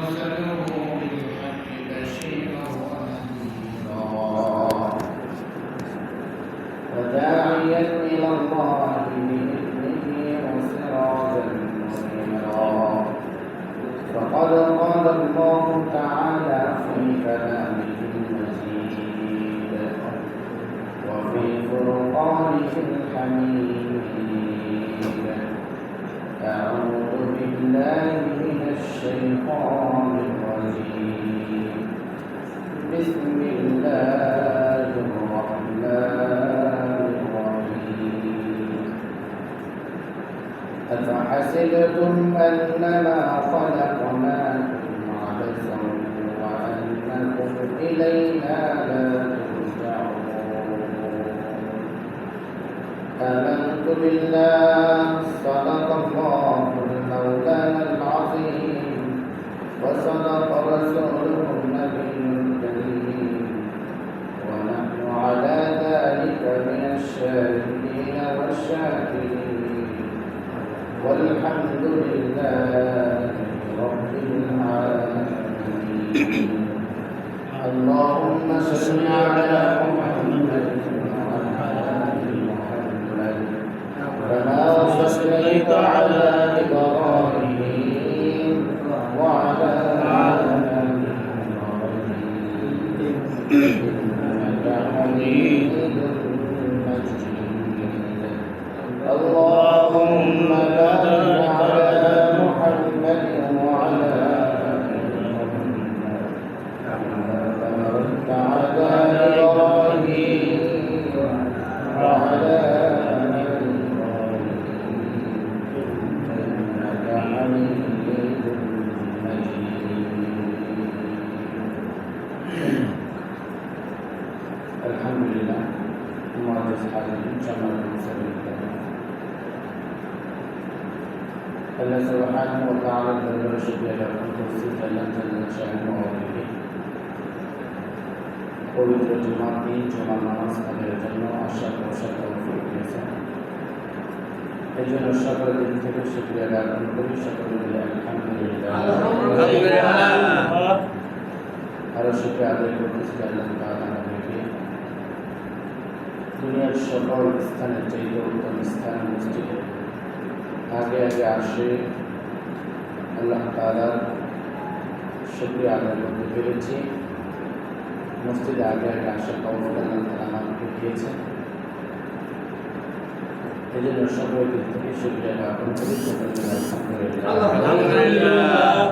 أرسله بالحق بشيرا ونذيرا وداعيا إلى الله بإذنه وسراجا منيرا فقد قال الله تعالى في كلامه المجيد وفي فرقانه الحميد أعوذ بالله من الشيطان الرجيم بسم الله الرحمن الرحيم أفحسبتم أنما خلقناكم عبثا وأنكم إلينا لا ترجعون آمنت بالله صدق الله المولانا العظيم وصدق رسوله النبي الكريم ونحن على ذلك من الشاهدين والشاكرين والحمد لله رب العالمين اللهم صل على محمد كما صليت على إبراهيم وعلى آل إبراهيم إنك حميد مجيد اللهم بارك على محمد وعلى آل محمد كما باركت على إبراهيم وعلى Alhamdulillah, Muhammad Sallallahu Alaihi Wasallam. Allah Subhanahu Wa Taala bersyukur dalam kursi dalam jalan syahmu ini. Pavitra Jumat ini Jumat namaz pada jannah asyik asyik taufik biasa. Ejon syukur din থেকে শুকরিয়া জ্ঞাপন করি সকলে আলহামদুলিল্লাহ আলহামদুলিল্লাহ আর শুকরিয়া আদায় করতেছি আল্লাহ তাআলা আমাদেরকে দুনিয়ার সকল স্থানের চাইতে উত্তম স্থান মসজিদে আগে আগে আসে আল্লাহ তাআলার শুকরিয়া আদায় করতে পেরেছি মসজিদে আগে আগে আসার তৌফিক আল্লাহ তাআলা আমাকে দিয়েছেন এই জন্য সকল দিক থেকে শুকরিয়া জ্ঞাপন করি আলহামদুলিল্লাহ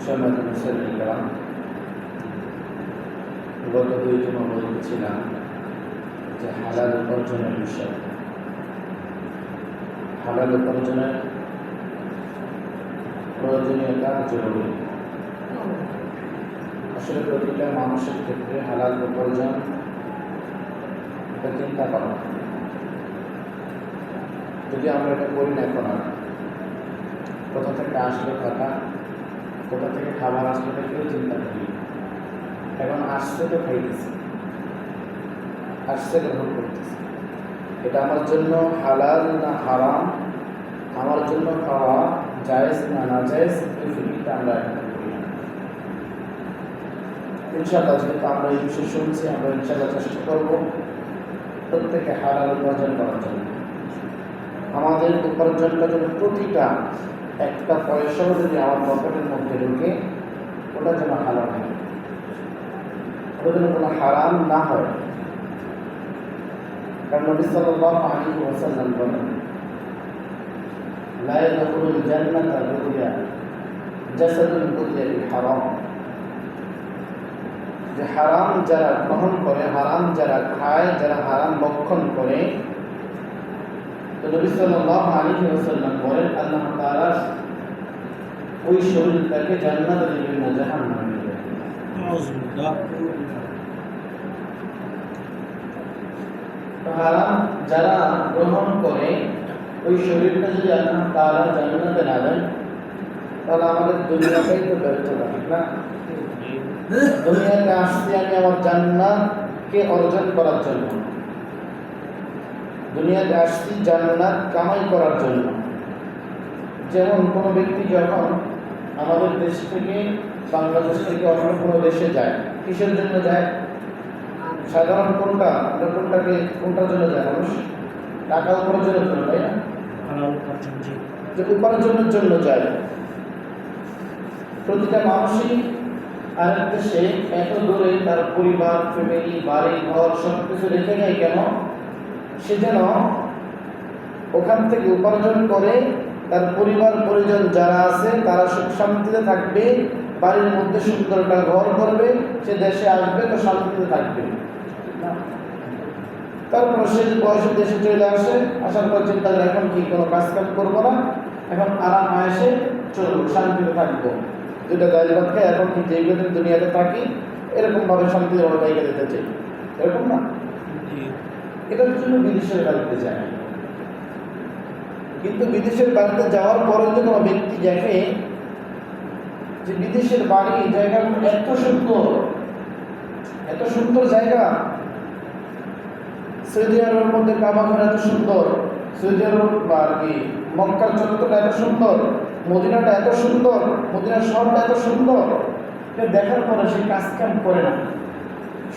সম্মানিত মুসলিম کرام গত দুই দিন বলেছিলাম যে হালাল উপার্জনের বিষয় হালাল উপার্জনের প্রয়োজনীয়তা জরুরি আসলে প্রতিটা মানুষের ক্ষেত্রে হালাল উপার্জন চিন্তা করা যদি আমরা এটা করি না এখন আর কোথা থেকে আসলে টাকা কোথা থেকে খাবার আসলে কেউ চিন্তা করি এখন আসছে তো খাইতেছে আসছে গ্রহণ করতেছে এটা আমার জন্য হালাল না হারাম আমার জন্য খাওয়া জায়েজ না নাজায়েজ এই ফিকিরটা আমরা এখন করি না ইনশাআল্লাহ যেহেতু আমরা এই বিষয় শুনছি আমরা ইনশাআল্লাহ চেষ্টা করবো প্রত্যেকে হালাল উপার্জন করার জন্য আমাদের উপার্জনটা যেন প্রতিটা একটা পয়সাও যদি আমার পকেটের মধ্যে ঢুকে ওটা যেন হালাল হয় ওটা যেন কোনো হারাম না হয় কারণ নবী সাল্লাল্লাহু আলাইহি ওয়াসাল্লাম বলেন লা ইয়াদখুলুল জান্নাতা বুগয়া জাসাদুন বুগয়া বিল হারাম যে হারাম যারা গ্রহণ করে হারাম যারা খায় যারা হারাম ভক্ষণ করে তো নবী সাল্লাল্লাহু আলাইহি ওয়াসাল্লাম বলেন আল্লাহ তাআলা ওই শরীরটাকে জান্নাতে দিবেন না জাহান্নামে দিবেন নাউযুবিল্লাহ হারাম যারা গ্রহণ করে ওই শরীরটা যদি আল্লাহ তাআলা জান্নাতে না দেন তাহলে আমাদের দুনিয়াটাই তো ব্যর্থ হবে না দুনিয়াতে আসছি আমি আমার জান্নাতকে অর্জন করার জন্য দুনিয়াতে আসছি জান্নাত কামাই করার জন্য যেমন কোনো ব্যক্তি যখন আমাদের দেশ থেকে, বাংলাদেশ থেকে অন্য কোনো দেশে যায়, কিসের জন্য যায়? সাধারণ কোনটা, আমরা কোনটার জন্য যায় মানুষ? টাকা উপার্জনের জন্য, তাই না? যে উপার্জনের জন্য যায়। প্রতিটা মানুষই আরেক দেশে এত দূরে তার পরিবার, ফ্যামিলি, বাড়ি ঘর সব কিছু রেখে যায় কেন? সে যেন ওখান থেকে উপার্জন করে তার পরিবার পরিজন যারা আছে তারা সুখ শান্তিতে থাকবে, বাড়ির মধ্যে সুন্দর একটা ঘর করবে, সে দেশে আসবে তো শান্তিতে থাকবে। তারপর সে বয়সে দেশে চলে আসে, আসার পর চিন্তা করে এখন কি কোনো কাজ করবো না, এখন আরাম আয়েসে চলবো, শান্তিতে থাকবো, দুটা দাঁড়ি ভাত খাই, এখন কি যেই কদিন দুনিয়াতে থাকি এরকম ভাবে শান্তিতে জায়গা দিতে চাই, এরকম না? এটার জন্য বিদেশের বাড়িতে যায়। কিন্তু বিদেশের বাড়িতে যাওয়ার পরে যদি কোনো ব্যক্তি দেখে যে বিদেশের বাড়ি জায়গাগুলো এত সুন্দর জায়গা, সৌদি আরবের মধ্যে কাবা ঘর এত সুন্দর, সৌদি আরব আর কি মক্কার চত্বরটা এত সুন্দর, মদিনাটা এত সুন্দর, মদিনার শহরটা এত সুন্দর, দেখার পরে সে কাজ কাম করে না,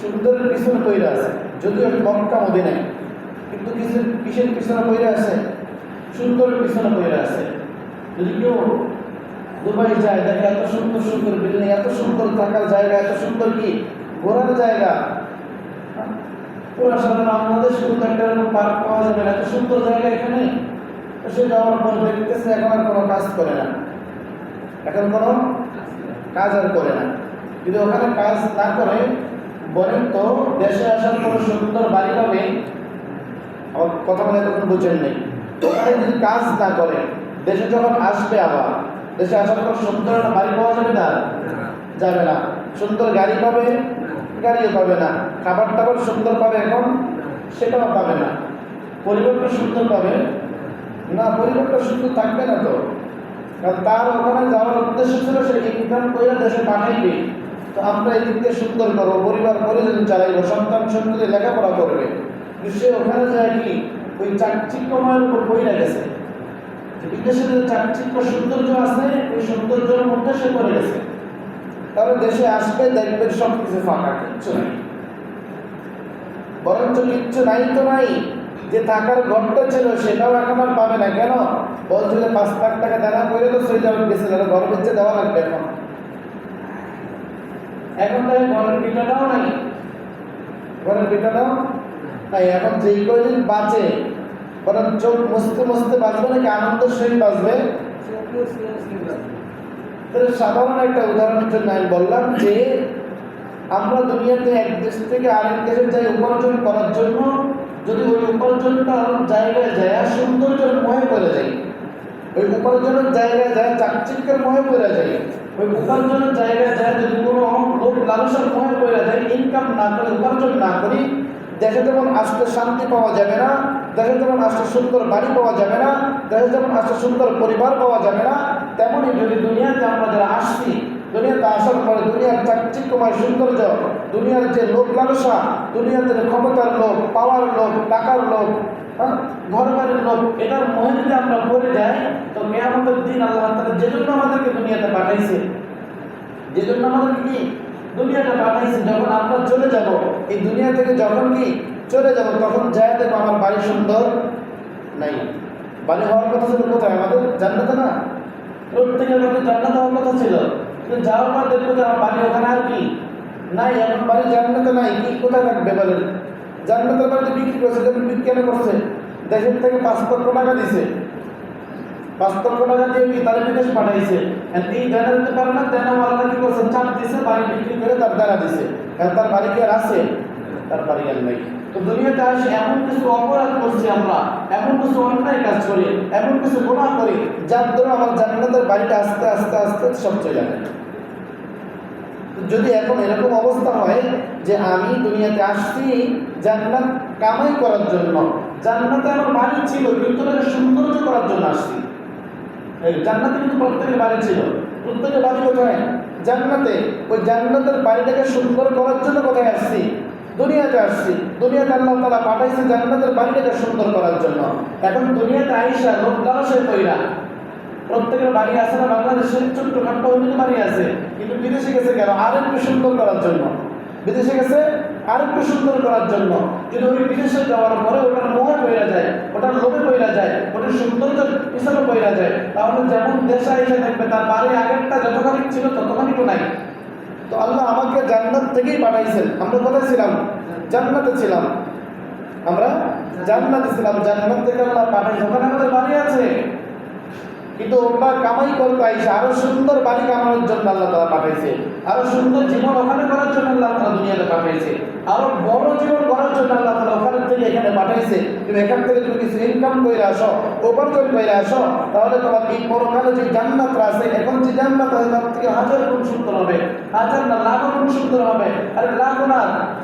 সুন্দরের পিছনে পইরা আছে, যদিও মক্কা মদিনায়, কিন্তু কিসের পিছনে পইরা আছে? সুন্দরের পিছনে পইরা আছে। যদি কেউ দুবাই যায়, দেখে এত সুন্দর সুন্দর বিল্ডিং, এত সুন্দর থাকার জায়গা, এত সুন্দর কি ঘোরার জায়গা, পুরো সারা বাংলাদেশ শুধু একটা পার্ক পাওয়া যাবে না, এত সুন্দর জায়গা এখানে। সে যাওয়ার পর দেখতেছে এখন আর কোনো কাজ করে না, এখন কোনো কাজ আর করে না। যদি ওখানে কাজ না করে, বলেন তো দেশে আসার পর সুন্দর বাড়ি পাবে? আমার কথা বলে তখন বুঝেন নেই। ওখানে যদি কাজ না করে, দেশে যখন আসবে, আবার দেশে আসার পর সুন্দর একটা বাড়ি পাওয়া যাবে না? যাবে না। সুন্দর গাড়ি পাবে? গাড়িও পাবে না। খাবার টাবার সুন্দর পাবে এখন? সেটাও পাবে না। পরিবারটা সুন্দর পাবে না, পরিবারটা সুন্দর থাকবে না তো, কারণ তার ওখানে যাওয়ার উদ্দেশ্য ছিল সে ইনকাম করে দেশে পাঠাইবে। তো আমরা এদিক দিয়ে সুন্দর করবো, পরিবার পরিজন চালাইবো, সন্তান সন্ততি লেখাপড়া করবে, সে ওখানে যায় কি ওই চাকচিক্যময়ের উপর বইরা গেছে। বিদেশের যে চাকচিক্য সৌন্দর্য আছে, ওই সৌন্দর্যের মধ্যে সে পড়ে গেছে। তাহলে দেশে আসবে, দেখবে সব কিছু ফাঁকা, কিচ্ছু নাই, বরঞ্চ কিচ্ছু নাই তো নাই, যে থাকার ঘরটা ছিল সেটাও এখন আর পাবে না। কেন? বলছিল 5 লাখ টাকা দেনা করে তো সই যাবে, গেছিল ঘর বেঁচে দেওয়া লাগবে। এখন তাই ঘরের পিঠাটাও নাই, ঘরের পিঠাটাও নাই। এখন যেই কয়দিন বাঁচে, বরং চোখ মুছতে মুছতে বাঁচবে নাকি আনন্দ সহিত বাঁচবে? সাধারণ একটা উদাহরণের জন্য আমি বললাম যে আমরা দুনিয়াতে এক দেশ থেকে আরেক দেশে যাই উপার্জন করার জন্য, যদি ওই উপার্জনটা জায়গায় যায় সৌন্দর্যের মোহে পড়ে যায়, ওই উপার্জনের জায়গায় যায় চাকচিক্যের মোহে পড়ে যায়, ওই উপার্জনের জায়গায় যায় যদি কোনো লোক লালসার মোহে পড়ে যায়, ইনকাম না করে, উপার্জন না করি, দেশে যেমন আসতে শান্তি পাওয়া যাবে না, দেশে যেমন আসতে সুন্দর বাড়ি পাওয়া যাবে না, দেশে যেমন আসতে সুন্দর পরিবার পাওয়া যাবে না, তেমনই যদি দুনিয়াতে আমরা যারা আসছি, দুনিয়াতে আসার পরে দুনিয়ার চাকচিক্যময় সৌন্দর্য, দুনিয়ার যে লোক লালসা, দুনিয়াতে ক্ষমতার লোক, পাওয়ার লোক, টাকার লোক, ঘর বাড়ির লোক, এটার মোহে যদি আমরা পড়ে যাই, তো কিয়ামতের দিন আল্লাহ তাআলা যে জন্য আমাদেরকে দুনিয়াতে পাঠাইছে, যে জন্য আমাদেরকে কি দুনিয়াটা পাঠাইছে, যখন আমরা চলে যাব, এই দুনিয়া থেকে যখন কি চলে যাব, তখন যায় দেখো আমার বাড়ি সুন্দর নাই। বাড়ি হওয়ার কথা ছিল কোথায়? আমাদের জান্নাতে না? প্রত্যেকের মধ্যে জান্নাত হওয়ার কথা ছিল, কিন্তু যাওয়ার পর দেখবো যে আমার বাড়ি ওখানে আর কি নাই, এখন বাড়ি জান্নাতে নাই, কি কোথায় থাকবে বলেন? জান্নাতের বাড়িতে বিক্রি করছে, যেমন বিজ্ঞানে করছে, দেশের থেকে 5 লক্ষ টাকা দিছে, 5 লক্ষ টাকা দিয়ে কি তারা বিদেশ পাঠাইছে, এই দেনা দিতে পারে না, দেনাওয়ালা কি করছে, চাপ দিছে, বাড়ি বিক্রি করে তার দেনা দিছে, কারণ তার বাড়ি কি আর আছে? তার বাড়ি আর নেই। তো দুনিয়াতে আসে এমন কিছু অপরাধ করছি আমরা, এমন কিছু অন্যায় কাজ করি, এমন কিছু গুনাহ করি, যার দ্বারা আমার জান্নাতের বাড়িটা আস্তে আস্তে আস্তে সব চলে যায়। যদি এখন এরকম অবস্থা হয় যে আমি দুনিয়াতে আসছি জান্নাত কামাই করার জন্য, জান্নাতে আমার বাড়ি ছিল কিন্তু এটাকে সৌন্দর্য করার জন্য আসছি। জান্নাতে কিন্তু প্রত্যেকের বাড়ি ছিল, প্রত্যেকের বাড়ি কোথায়? জান্নাতে। ওই জান্নাতের বাড়িটাকে সুন্দর করার জন্য কোথায় আসছি? দুনিয়াতে আসছি। দুনিয়াতে আল্লাহ তাআলা পাঠাইছে জান্নাতের বাড়িটাকে সুন্দর করার জন্য। এখন দুনিয়াতে আইসা লোক লালসায় কইরা প্রত্যেকের বাড়ি আছে না বাংলাদেশে? ছোট্টখাট্ট হইলে বাড়ি আছে, কিন্তু বিদেশে গেছে কেন? আরেকটু সুন্দর করার জন্য। বিদেশে গেছে আরেকটু সুন্দর করার জন্য। কিন্তু ওই বিদেশে যাওয়ার পরে ওটার মোহে বইরা যায়, ওটার লোভে বইরা যায়, ওটার সৌন্দর্যের পিছনে বইরা যায়। তাহলে যেমন দেশে এসে দেখবে তার বাড়ি আগেরটা যতখানি ছিল ততখানি তো নাই। তো আল্লাহ আমাকে জান্নাত থেকেই পাঠাইছেন। আমরা কোথায় ছিলাম? জান্নাতে ছিলাম। আমরা জান্নাতে ছিলাম, জান্নাত থেকে আল্লাহ পাঠাইছে। ওখানে আমাদের বাড়ি আছে, কিন্তু ওটা কামাই করতে আইসে আরো সুন্দর বাড়ি কামানোর জন্য আল্লাহ তাআলা পাঠাইছে, আরো সুন্দর জীবন ওখানে করার জন্য আল্লাহ তাআলা দুনিয়াতে পাঠাইছে, আরো বড় জীবন করার জন্য আল্লাহ তাআলা ওখানে থেকে এখানে পাঠাইছে। তুমি এখান থেকে তুমি কিছু ইনকাম করে আসো, উপার্জন করে আসো, তাহলে তোমার এই পরকালে যে জান্নাত আছে, এখন যে জান্নাত আছে তার থেকে হাজার গুণ সুন্দর হবে, হাজার না লাখ গুণ সুন্দর হবে। আরে লাখ না,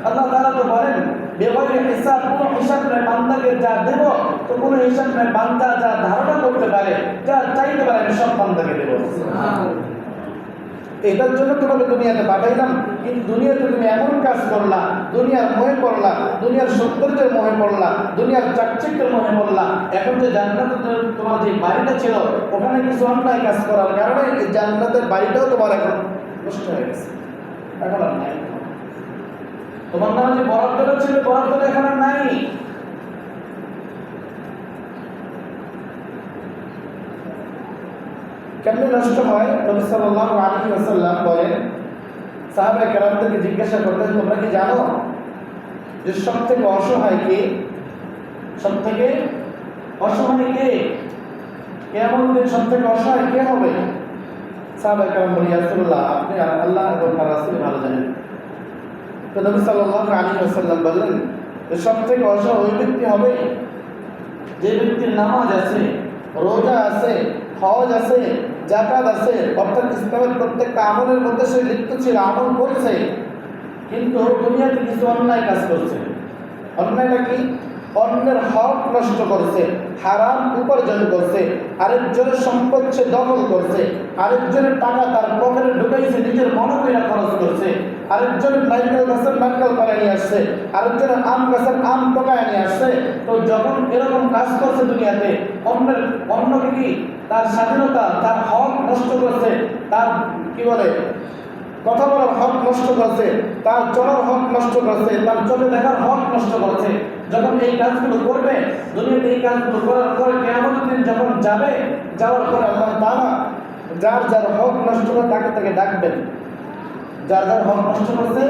আল্লাহ তাআলা তো বলেন বেগরে হিসাব, কোনো হিসাব নাই, বান্দাকে যা দেব তো কোনো হিসাব নাই, বান্দা যা ধারণা করতে পারে, যা চাইতে পারে আমি সব বান্দাকে দেব। এটার জন্য তোমাকে দুনিয়াতে পাঠাইলাম, কিন্তু দুনিয়াতে তুমি এমন কাজ করলা, দুনিয়ার মোহে পড়লা, দুনিয়ার সৌন্দর্যের মোহে পড়লা, দুনিয়ার চাকচিক্যের মোহে পড়লা। এখন যে জান্নাতের তোমার যে বাড়িটা ছিল ওখানে কিছু অন্যায় কাজ করার কারণে এই জান্নাতের বাড়িটাও তোমার এখন নষ্ট হয়ে গেছে, এখন আর নাই। তোমার নামে যে বরাদ্দটা ছিল বরাদ্দটা এখন আর নাই। কেমনে নষ্ট হয়? নবী সাল্লাল্লাহু আলাইহি ওয়াসাল্লাম বলেন, সাহাবায়ে কেরামদেরকে জিজ্ঞাসা করতেন, তোমরা কি জানো যে সবথেকে অসহায় কে? সবথেকে অসহায় কে? কিয়ামতের দিন সবথেকে অসহায় কে হবে? সাহাবায়ে কেরাম বলেন, ইয়া রাসূলুল্লাহ, আপনি আর আল্লাহ এবং তার রাসূল ভালো জানেন। তো নবী সাল্লাল্লাহু আলাইহি ওয়াসাল্লাম বললেন, যে সবথেকে অসহায় ওই ব্যক্তি হবে যে ব্যক্তির নামাজ আছে, রোজা আছে, হজ আছে, যাকাত আছে, অর্থাৎ ইসলামের প্রত্যেকটা আমলের মধ্যে সে লিপ্ত ছিল, আমল করছে, কিন্তু দুনিয়াতে কিছু অন্যায় কাজ করছে। অন্যায়টা কি? অন্যের হক নষ্ট করছে, হারাম উপার্জন করছে, আরেকজনের সম্পদ সে দখল করছে, আরেকজনের টাকা তার পকেটে ঢুকাইছে, নিজের মনোকইরা খরচ করছে, আরেকজনের নারকেল গাছের নারকেল পাড়ায় নিয়ে আসছে, আরেকজনের আম গাছের আম টোকায় নিয়ে আসছে। তো যখন এরকম কাজ করছে দুনিয়াতে, অন্যকে কি তার স্বাধীনতা, তার হক নষ্ট করছে, তার কি বলে কথা বলার হক নষ্ট করছে, তার চলার হক নষ্ট করছে, তার চলে দেখার হক নষ্ট করছে। যখন এই কাজগুলো করবে, দুনিয়াতে এই কাজগুলো করার পরে কিয়ামতের দিন যখন যাবে, যাওয়ার পরে আল্লাহ তাআলা যার যার হক নষ্ট করে তাকে তাকে ডাকবেন। যার যার হক নষ্ট করছে,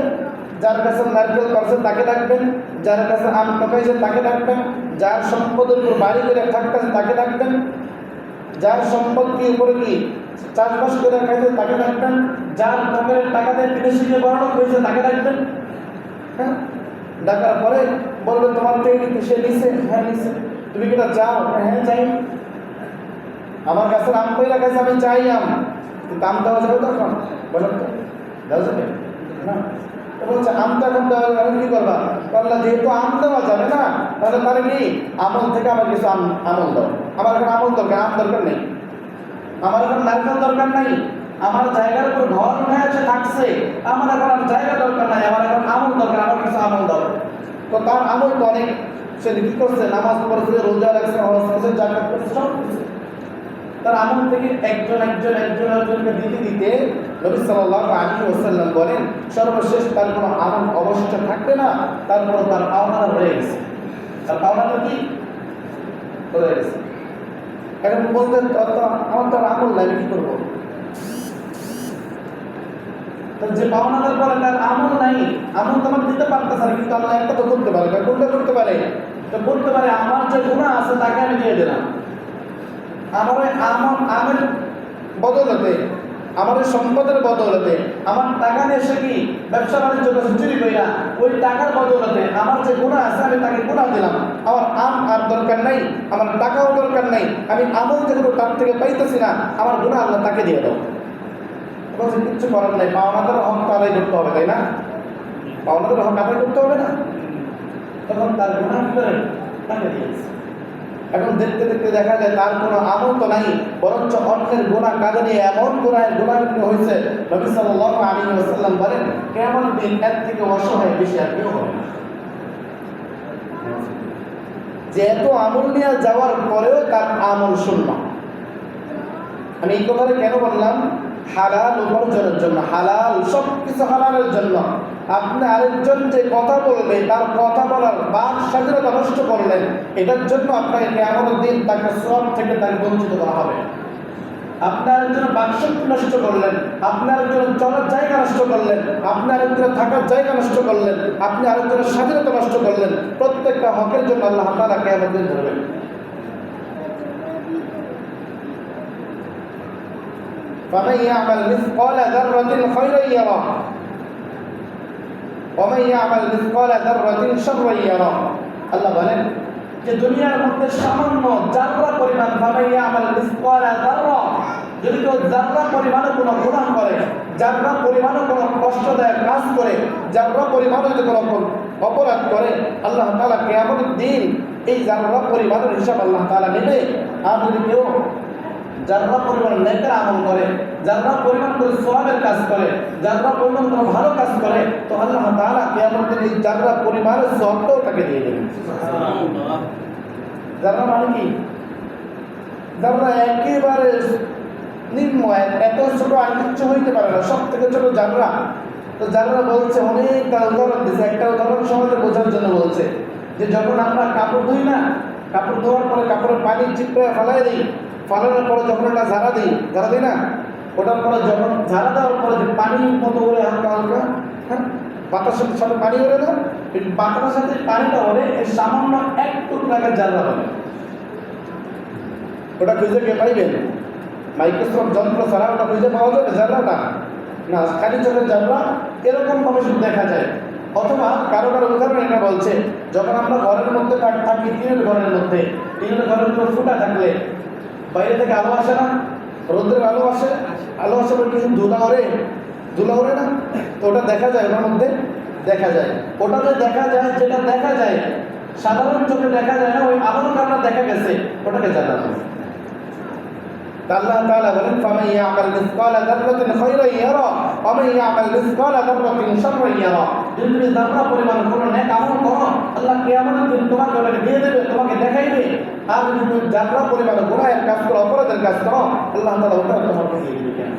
যার কাছে নারকেল করছে তাকে ডাকবেন, যার কাছে আম ঠকাইছে তাকে ডাকবেন, যার সম্পদের উপর বাড়ি করে থাকতেছে তাকে ডাকবেন, যার সম্পত্তির উপরে কি চাষবাস করে খাইছে তাকে ডাকবেন, যার পকেটের টাকাতে বিদেশি যে বড় হয়েছে তাকে ডাকবেন। হ্যাঁ, ডাকার পরে বলবে তোমার থেকে সে নিছে, হ্যাঁ নিছে, তুমি কিটা চাও? হ্যাঁ চাই। আমার কাছে আম কইরা খাইছে, আমি চাই আম, কিন্তু আম দেওয়া যাবে তখন? বলেন তো, দেওয়া যাবে না? বলছে আমটা এখন দেওয়া যাবে, কি করবা? বললা যেহেতু আম দেওয়া যাবে না, তাহলে তার কি আমল থেকে আমার কিছু আমল দাও। আমার এখন আমল দরকার, আম দরকার নেই, আমার এখন নারকেল দরকার নাই, আমার জায়গার উপর ঘর উঠে আছে থাকছে, আমার এখন আর জায়গা দরকার নাই, আমার এখন আমল দরকার, আমার কিছু আমল দাও। তো তার আমল তো অনেক, সে কি করছে? নামাজ পড়ছে, রোজা রাখছে, হজ করছে, জাকাত করছে, সব কিছু। তার আমল থেকে একজনকে দিতে দিতে নবী সাল্লাল্লাহু আলাইহি ওয়াসাল্লাম বলেন, সর্বশেষ তার কোনো আমল অবশিষ্ট থাকবে না, তারপর তার পাওনাটা হয়ে গেছে। তার পাওনাটা কি হয়ে গেছে? এখন বলতে আমার তো আমল নাই, কি করবো? যে পাওনাদার পরে তার আমল নাই, আমল তো আমার দিতে পারতেছে না, কিন্তু আল্লাহ একটা তো করতে পারে। কোনটা করতে পারে? তো করতে পারে আমার যে গুনাহ আছে তাকে আমি দিয়ে দিলাম, আমার ওই আমের বদলতে, আমার ওই সম্পদের বদলতে, আমার টাকা নিয়ে এসে কি ব্যবসা বাণিজ্য চুরি কইরা ওই টাকার বদলতে আমার যে গুনাহ আছে আমি তাকে গুনাহ দিলাম। আমার আম আর দরকার নাই, আমার টাকাও দরকার নাই, আমি আমল যেগুলো তার থেকে পাইতেছি না, আমার গুনাহ আল্লাহ তাকে দিয়ে দাও। বলছে কিচ্ছু করার নাই, পাওনাদার হক তো আদায় করতে হবে, তাই না? পাওনাদার হক আদায় করতে হবে না? তখন তার গুনাহ কি করে? তাকে দিয়েছে। এখন দেখতে দেখতে দেখা যায় তার কোনো আমল তো নাই, বরঞ্চ অন্যের গুনাহ কাজে নিয়ে এমন গুনাহগার হয়েছে, নবী সাল্লাল্লাহু আলাইহি ওয়াসাল্লাম বলেন, কিয়ামতের দিন এর থেকে অসহায় বেশি আর কেউ হবে না। যে এত আমল নিয়ে যাওয়ার পরেও তার আমল শূন্য, আমি এই কথাটা কেন বললাম? হালাল উপার্জনের জন্য, হালাল সব কিছু হালালের জন্য। আপনি আরেকজন যে কথা বলবে তার কথা বলার বাক স্বাধীনতা নষ্ট করলেন, এটার জন্য আপনাকে কিয়ামতের দিন তাকে সওয়াব থেকে তাকে বঞ্চিত করা হবে। আপনার একজন বাকশক্তি নষ্ট করলেন, আপনার একজন চলার জায়গা নষ্ট করলেন, আপনার একজন থাকার জায়গা নষ্ট করলেন, আপনি আরেকজনের স্বাধীনতা নষ্ট করলেন। প্রত্যেকটা হকের জন্য আল্লাহ তাআলা কিয়ামতের দিন ধরবেন। فمن يعمل مثقال ذرة خيرا يره ومن يعمل مثقال ذرة شرا يره। আল্লাহ বলেন যে দুনিয়ার মধ্যে সামান্য জাররা পরিমাণ, ফামান ইয়ামাল মিসকালা যাররা, যদি কেউ জাররা পরিমাণে কোনো গুনাহ করে, জাররা পরিমাণে কোনো কষ্টদায়ক কাজ করে, জাররা পরিমাণে যদি কোনো অপরাধ করে, আল্লাহ তাআলা কিয়ামতের দিন এই জাররা পরিমাণের হিসাব আল্লাহ তাআলা নেবে। আর যদি কেউ জাররা পরিমাণ নেকের আমল করে, জাররা পরিমাণ করে সওয়াবের কাজ করে, জাররা পরিমাণ কোনো ভালো কাজ করে, তো আল্লাহ তাআলা কিয়ামতের এই জাররা পরিমাণের সওয়াবটাও তাকে দিয়ে দেবেন। সুবহানাল্লাহ। জাররা মানে কি? জাররা একেবারে নিম্ন, এত ছোট আর কিচ্ছু হইতে পারে না, সব থেকে ছোট জাররা। তো জাররা বলছে অনেক উদাহরণ দিচ্ছে, একটা উদাহরণ সহজে বোঝার জন্য বলছে যে যখন আমরা কাপড় ধুই না, কাপড় ধোয়ার পরে কাপড়ের পানি চিপড়ে ফেলাই দিই, ফালানোর পরে যখন একটা ঝাড়া দিই না, ওটার পরে যখন ঝাড়া দেওয়ার পরে যে পানি মতো ওরে হালকা হালকা, হ্যাঁ, বাতাসের সাথে পানি ওরে না, এই বাতাসের সাথে পানিটা ওরে এই সামান্য এক টুকরাকে জাররা হবে। ওটা খুঁজে কে পাইবেন? মাইক্রোস্কোপ যন্ত্র ছাড়া ওটা খুঁজে পাওয়া যাবে জাররাটা না? খালি চোখের জাররা এরকম ভাবে শুধু দেখা যায়। অথবা কারো কারো উদাহরণ এটা বলছে, যখন আমরা ঘরের মধ্যে থাকি, টিনের ঘরের মধ্যে, টিনের ঘরের উপর ফুটা থাকলে বাইরে থেকে আলো আসে না, রোদ্রের আলো আসে, আলো আসে বলে কিছু ধুলা ওরে না, তো ওটা দেখা যায়, ওটার মধ্যে দেখা যায়। ওটা যে দেখা যায়, যেটা দেখা যায় সাধারণ চোখে দেখা যায় না, ওই আলোর কারণে দেখা গেছে, ওটাকে জানা যায়। আল্লাহ তাআলা বলেন ফামান ইয়ামাল মিসকালা যাররাতিন খায়রান ইয়ারা ওয়া মান ইয়ামাল মিসকালা যাররাতিন শাররান ইয়ারা। যদি তুমি যাররা পরিমাণ কোনো নেক আমল করো, আল্লাহ কিয়ামতের দিন তোমাকে ওটাকে দিয়ে দেবে, তোমাকে দেখাইবে। আর যদি তুমি যাররা পরিমাণ গুনাহের কাজ করো, অপরাধের কাজ করো, আল্লাহ তাআলা ওটা তোমাকে দিয়ে দেবে। কেন?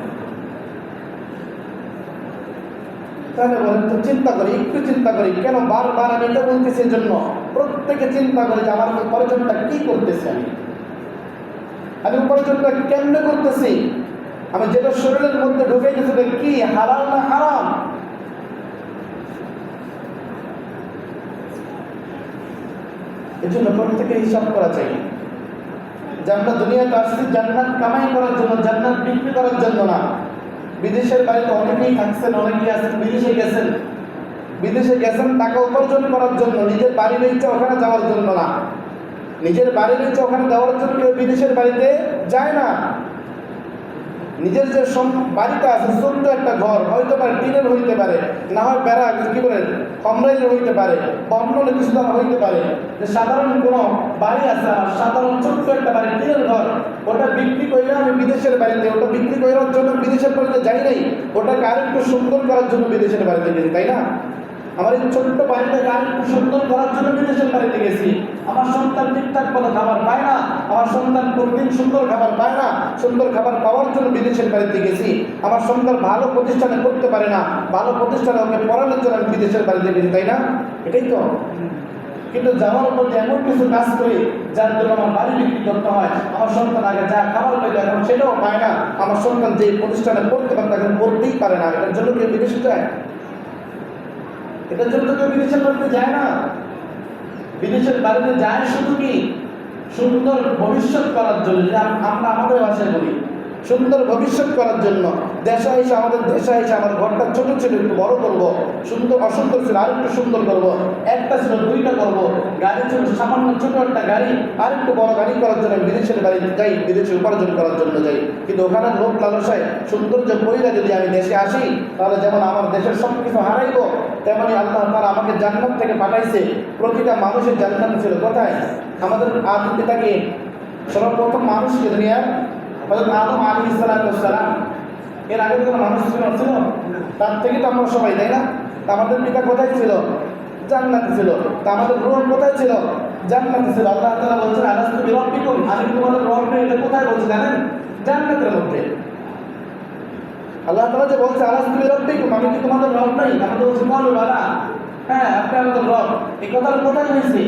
তাহলে বলেন তো, চিন্তা করি, একটু চিন্তা করি, কেন বারবার আমি এটা বলতেছি? এর জন্য প্রত্যেকে চিন্তা করে যে আমার উপার্জনটা কি করতেছি, আমি উপার্জনটা কেমনে করতেছি, আমি যেটা শরীরের মধ্যে ঢুকে গেছে এটা কি হালাল না হারাম? এই জন্য প্রত্যেকে হিসাব করা চাই যে আমরা দুনিয়াতে আসছি জান্নাত কামাই করার জন্য, জান্নাত বিক্রি করার জন্য না। বিদেশের বাড়িতে অনেকেই থাকছেন, অনেকেই আছেন বিদেশে গেছেন টাকা উপার্জন করার জন্য, নিজের বাড়ির ইচ্ছা ওখানে যাওয়ার জন্য না। নিজের বাড়ির ইচ্ছা ওখানে যাওয়ার জন্য কেউ বিদেশের বাড়িতে যায় না। নিজের যে বাড়িটা আছে, ছোট্ট একটা ঘর, হইতে পারে টিনের, হইতে পারে না হয় বেড়া কি বলে কমরাইলের হইতে পারে, অন্য কিছু দাম হইতে পারে, যে সাধারণ কোনো বাড়ি আছে, সাধারণ ছোট্ট একটা বাড়ি, টিনের ঘর, ওটা বিক্রি করে আমি বিদেশের বাড়িতে, ওটা বিক্রি করার জন্য বিদেশের বাড়িতে যাই নাই, ওটাকে আরেকটু সুন্দর করার জন্য বিদেশের বাড়িতে গেছি, তাই না? আমার এই ছোট্ট বাড়িটাকে আরেকটু সুন্দর করার জন্য বিদেশের বাড়িতে গেছি। আমার সন্তান ঠিকঠাক মতো খাবার পায় না, আমার সন্তান প্রতিদিন সুন্দর খাবার পায় না, সুন্দর খাবার পাওয়ার জন্য বিদেশের বাড়িতে গেছি। আমার সন্তান ভালো প্রতিষ্ঠানে করতে পারে না, ভালো প্রতিষ্ঠানে ওকে পড়ানোর জন্য আমি বিদেশের বাড়িতে গেছি, তাই না? এটাই তো। কিন্তু যাওয়ার মধ্যে এমন কিছু কাজ করি যার জন্য আমার বাড়ি বিক্রি করতে হয়, আমার সন্তান আগে যা খাবার পেত এখন সেটাও পায় না, আমার সন্তান যে প্রতিষ্ঠানে পড়তে পারত এখন পড়তেই পারে না। এটার জন্য কেউ বিদেশে যায়? এটার জন্য কেউ বিদেশের বাড়িতে যায় না। বিদেশের বাড়িতে যায় শুধু কি সুন্দর ভবিষ্যৎ করার জন্য, যে আমরা আমাদের ভাষায় বলি সুন্দর ভবিষ্যৎ করার জন্য। দেশে এসে আমাদের আমার ঘরটা ছোট ছিল, একটু বড় করবো, সুন্দর অসুন্দর ছিল আর একটু সুন্দর করবো, একটা ছিল দুইটা করবো, গাড়ি ছিল সামান্য ছোট একটা গাড়ি আর একটু বড় গাড়ি করার জন্য বিদেশের বাড়িতে যাই, বিদেশে উপার্জন করার জন্য যাই। কিন্তু ওখানে লোক লালসায় সৌন্দর্য কইরা যদি আমি দেশে আসি, তাহলে যেমন আমার দেশের সব কিছু হারাইব, তেমনি আল্লাহ তাআলা আমাকে জান্নাত থেকে পাঠাইছে। প্রতিটা মানুষের জান্নাত ছিল কোথায়? আমাদের আদি পিতাকে, সর্বপ্রথম মানুষকে দুনিয়ার হযরত আদম আলাইহিস সালাম, এর আগে কোনো মানুষ ছিল? তার থেকে তো আমরা সবাই, তাই না? তা আমাদের পিতা কোথায় ছিল? জান্নাতে ছিল। তা আমাদের রূহ কোথায় ছিল? জান্নাতে ছিল। আল্লাহ তাআলা বলছেন আলাস্তু বিরাব্বিকুম, আমি তোমাদের রব নই। এটা কোথায় বলছে জানেন? জান্নাতের মধ্যে। আল্লাহ তাআলা যে বলছে আলাস্তু বিরাব্বিকুম, আমি কি তোমাদের রব নাই? আমি তো বলছি বলো বালা, হ্যাঁ আপনি আমাদের রব। এই কথার কোথায় হয়েছে?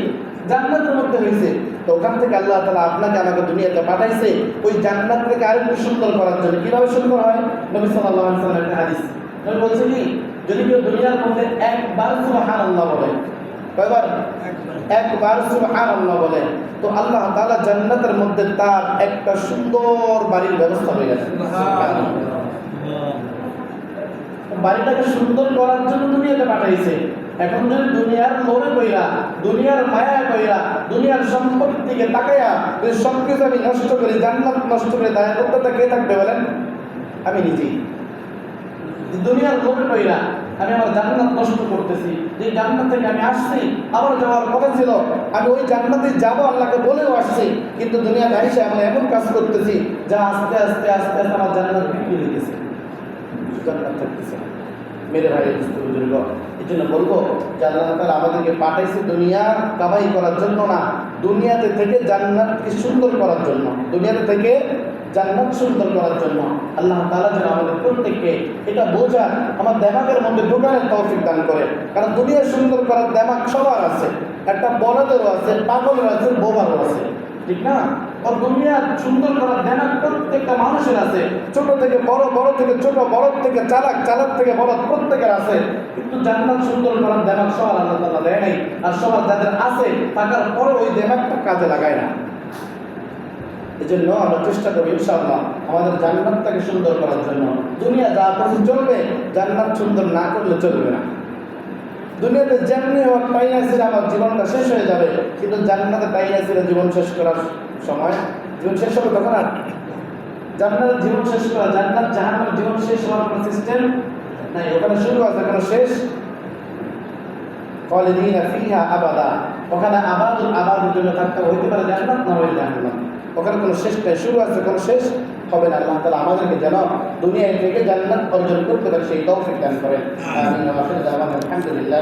জান্নাতের মধ্যে হয়েছে। তো ওখান থেকে আল্লাহ তাআলা আপনাকে আমাকে দুনিয়াতে পাঠাইছে ওই জান্নাত থেকে আরেকটু সুন্দর করার জন্য। কিভাবে সুন্দর হয়? নবী সাল্লাল্লাহু আলাইহি ওয়াসাল্লামের একটা হাদিস, নবী বলছে কি, যদি কেউ দুনিয়ার মধ্যে একবার সুবহানাল্লাহ বলে, কয়বার? একবার সুবহানাল্লাহ বলে, তো আল্লাহ তাআলা জান্নাতের মধ্যে তার একটা সুন্দর বাড়ির ব্যবস্থা হয়ে গেছে। বাড়িটাকে সুন্দর করার জন্য দুনিয়াতে পাঠাইছে। এখন যদি দুনিয়ার লোভে কইরা, দুনিয়ার মায়া কইরা, দুনিয়ার সম্পত্তির দিকে তাকাইয়া যদি সবকিছু আমি নষ্ট করি, জান্নাত নষ্ট করে দায় করতে কে থাকবে বলেন? আমি নিজেই। দুনিয়ার লোভে কইরা আমি আমার জান্নাত নষ্ট করতেছি। যে জান্নাত থেকে আমি আসছি, আমার যাওয়ার কথা ছিল, আমি ওই জান্নাতে যাবো আল্লাহকে বলেও আসছি, কিন্তু দুনিয়াতে এসে আমি এমন কাজ করতেছি যা আস্তে আস্তে আস্তে আস্তে আমার জান্নাত বিক্রি হইতেছে, জান্নাত থাকতেছে। মেরে ভাই বুজুর্গ, এই জন্য বলবো যে আল্লাহ তাআলা আমাদেরকে পাঠাইছে দুনিয়া কামাই করার জন্য না, দুনিয়াতে থেকে জান্নাতকে সুন্দর করার জন্য। দুনিয়াতে থেকে জান্নাত সুন্দর করার জন্য আল্লাহ তাআলা যেন আমাদের প্রত্যেককে এটা বোঝার, আমার দেমাগের মধ্যে ঢোকানোর তৌফিক দান করে। কারণ দুনিয়া সুন্দর করার দেমাগ সবার আছে, একটা বড়দেরও আছে, পাগলের আছে, বোবারও আছে, ঠিক না? আর দুনিয়া সুন্দর করার দেমাগ প্রত্যেকটা মানুষের আছে, ছোট থেকে বড়, বড় থেকে ছোট, বড় থেকে চালাক, চালাক থেকে বড়, প্রত্যেকের আছে। কিন্তু জান্নাত সুন্দর করার দেমাগ সবার আল্লাহ তাআলা দেয় নাই। আর সবার যাদের আছে থাকার পরে ওই দেমাগটা কাজে লাগায় না। এই জন্য আমরা চেষ্টা করি ইনশাআল্লাহ আমাদের জান্নাতটাকে সুন্দর করার জন্য। দুনিয়া যা কিছু চলবে, জান্নাত সুন্দর না করলে চলবে না। দুনিয়াতে যেমনি হোক টাইনাসির আমার জীবনটা শেষ হয়ে যাবে, কিন্তু জান্নাতে টাইনাসির জীবন শেষ করার সময়, জীবন শেষ হবে তখন আর জান্নাতের জীবন শেষ করা, জান্নাত জাহান্নামের জীবন শেষ হওয়ার কোনো সিস্টেম নাই। ওখানে শুরু আছে, কোনো শেষ। খালিদিনা ফিহা আবাদা, ওখানে আবাদুল আবাদের জন্য থাকতে হইতে পারে জান্নাত, না হইলে জাহান্নাম। ওখানে কোনো শেষ নাই, শুরু আছে, কোনো শেষ হবে না। আল্লাহ তাআলা আমাদেরকে যেন দুনিয়া থেকে জান্নাত অর্জন করতে পারে সেই তৌফিক দান করেন। আমিন। আলহামদুলিল্লাহ।